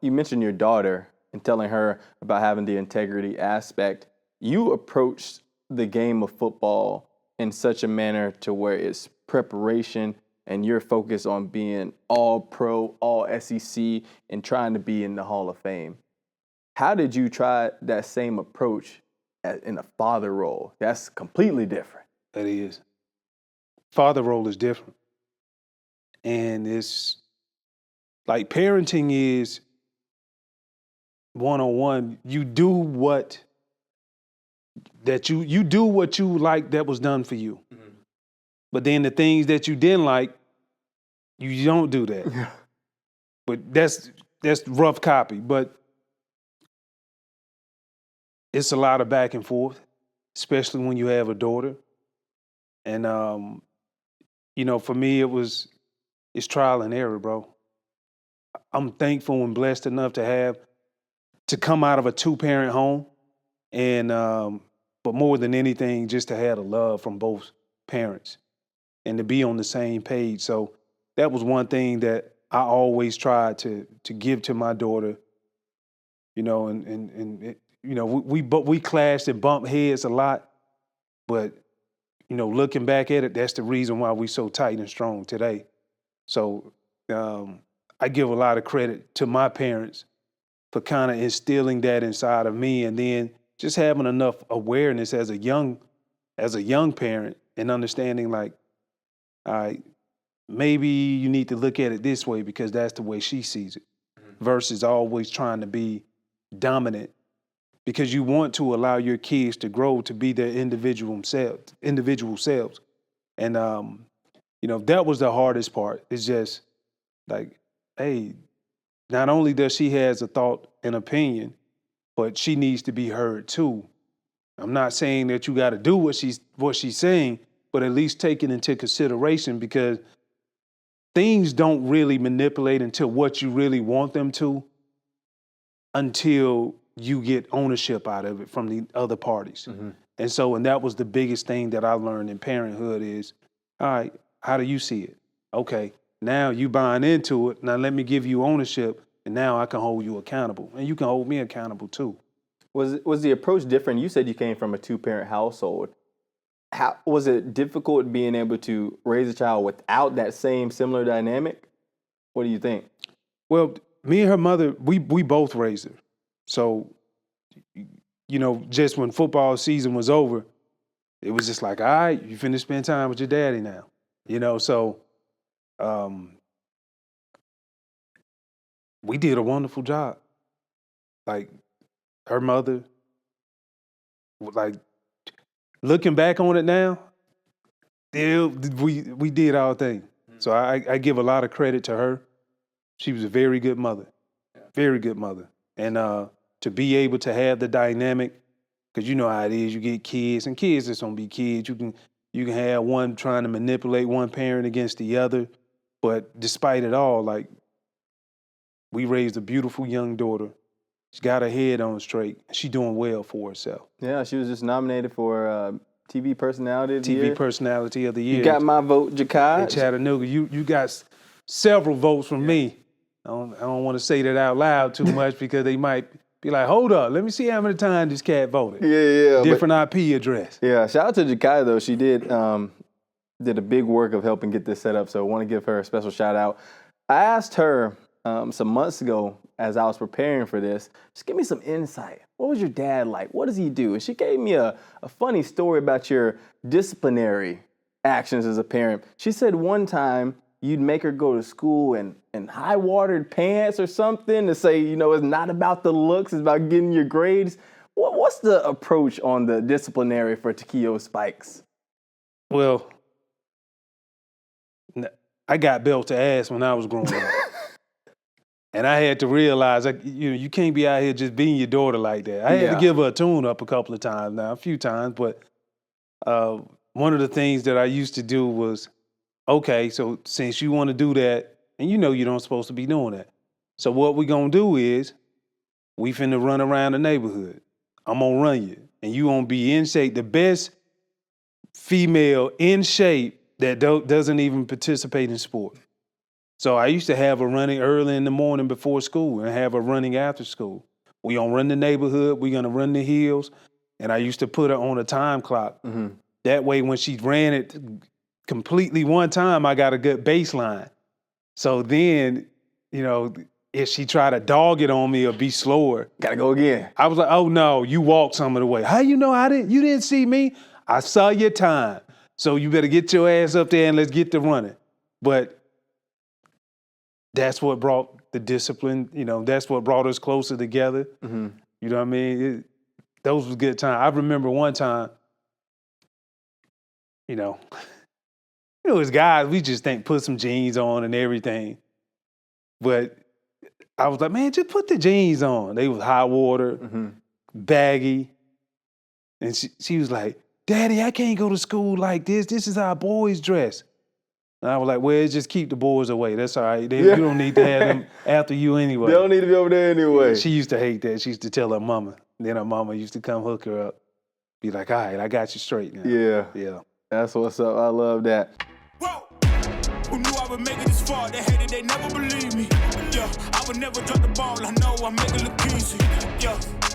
you mentioned your daughter and telling her about having the integrity aspect. You approached the game of football in such a manner to where it's preparation and you're focused on being all pro, all SEC, and trying to be in the Hall of Fame. How did you try that same approach in a father role? That's completely different. That is. Father role is different. And it's like parenting is one-on-one. You do what you do what you like that was done for you. Mm-hmm. But then the things that you didn't like, you don't do that. Yeah. But that's rough copy. But it's a lot of back and forth, especially when you have a daughter. And for me, it's trial and error, bro. I'm thankful and blessed enough to come out of a 2-parent home, and but more than anything, just to have the love from both parents and to be on the same page. So that was one thing that I always tried to give to my daughter. We clashed and bumped heads a lot, but looking back at it, that's the reason why we're so tight and strong today. So I give a lot of credit to my parents for kind of instilling that inside of me, and then just having enough awareness as a young parent and understanding, like, all right, maybe you need to look at it this way because that's the way she sees it, versus always trying to be dominant, because you want to allow your kids to grow to be their individual selves. And that was the hardest part. It's just like, hey, not only does she has a thought and opinion, but she needs to be heard too. I'm not saying that you got to do what she's saying, but at least take it into consideration, because things don't really manipulate into what you really want them to until you get ownership out of it from the other parties. Mm-hmm. And that was the biggest thing that I learned in parenthood is, all right, how do you see it? Okay, now you buying into it. Now let me give you ownership, and now I can hold you accountable. And you can hold me accountable too. Was the approach different? You said you came from a 2-parent household. How was it difficult being able to raise a child without that same similar dynamic? What do you think? Well, me and her mother, we both raised her. So, just when football season was over, it was just like, all right, you finna spend time with your daddy now. So we did a wonderful job. Like, her mother, like, looking back on it now, we did our thing. So I give a lot of credit to her. She was a very good mother, very good mother. And to be able to have the dynamic, because you know how it is, you get kids, and kids just don't be kids. You can have one trying to manipulate one parent against the other. But despite it all, like, we raised a beautiful young daughter. She's got her head on straight. She's doing well for herself. Yeah, she was just nominated for TV Personality of the Year. TV Personality of the Year. You got my vote, Jakai. In Chattanooga. You got several votes from me. I don't want to say that out loud too much because they might be like, hold up, let me see how many times this cat voted. Yeah. Different IP address. Yeah, shout out to Jakai, though. She did a big work of helping get this set up, so I want to give her a special shout out. I asked her some months ago as I was preparing for this, just give me some insight. What was your dad like? What does he do? And she gave me a funny story about your disciplinary actions as a parent. She said one time you'd make her go to school in high-watered pants or something to say, it's not about the looks, it's about getting your grades. What's the approach on the disciplinary for Takeo Spikes? Well, I got belt to ass when I was growing up. And I had to realize, you can't be out here just being your daughter like that. I had to give her a tune-up a couple of times now, a few times. But one of the things that I used to do was, okay, so since you want to do that, and you don't supposed to be doing that. So what we going to do is, we finna run around the neighborhood. I'm going to run you. And you going to be in shape. The best female in shape that doesn't even participate in sport. So I used to have a running early in the morning before school and have a running after school. We gonna run the neighborhood, we gonna run the hills, and I used to put her on a time clock. Mm-hmm. That way, when she ran it completely one time, I got a good baseline. So then, you know, if she tried to dog it on me or be slower, Gotta go again. I was like, oh no, you walked some of the way. How you know you didn't see me? I saw your time. So you better get your ass up there and let's get to running. But that's what brought the discipline, you know, that's what brought us closer together. Mm-hmm. You know what I mean? Those was good times. I remember one time, you know, as guys, we just put some jeans on and everything. But I was like, man, just put the jeans on. They was high water, baggy. And she was like, Daddy, I can't go to school like this. This is how boys dress. And I was like, well, just keep the boys away. That's all right. You don't need to have them after you anyway. They don't need to be over there anyway. She used to hate that. She used to tell her mama. Then her mama used to come hook her up. Be like, all right, I got you straight now. Yeah. Yeah. That's what's up. I love that. Whoa. Who knew I would make it this far? They hated, they never believed me. Yeah, I would never drop the ball. I know I make it look easy. Yeah.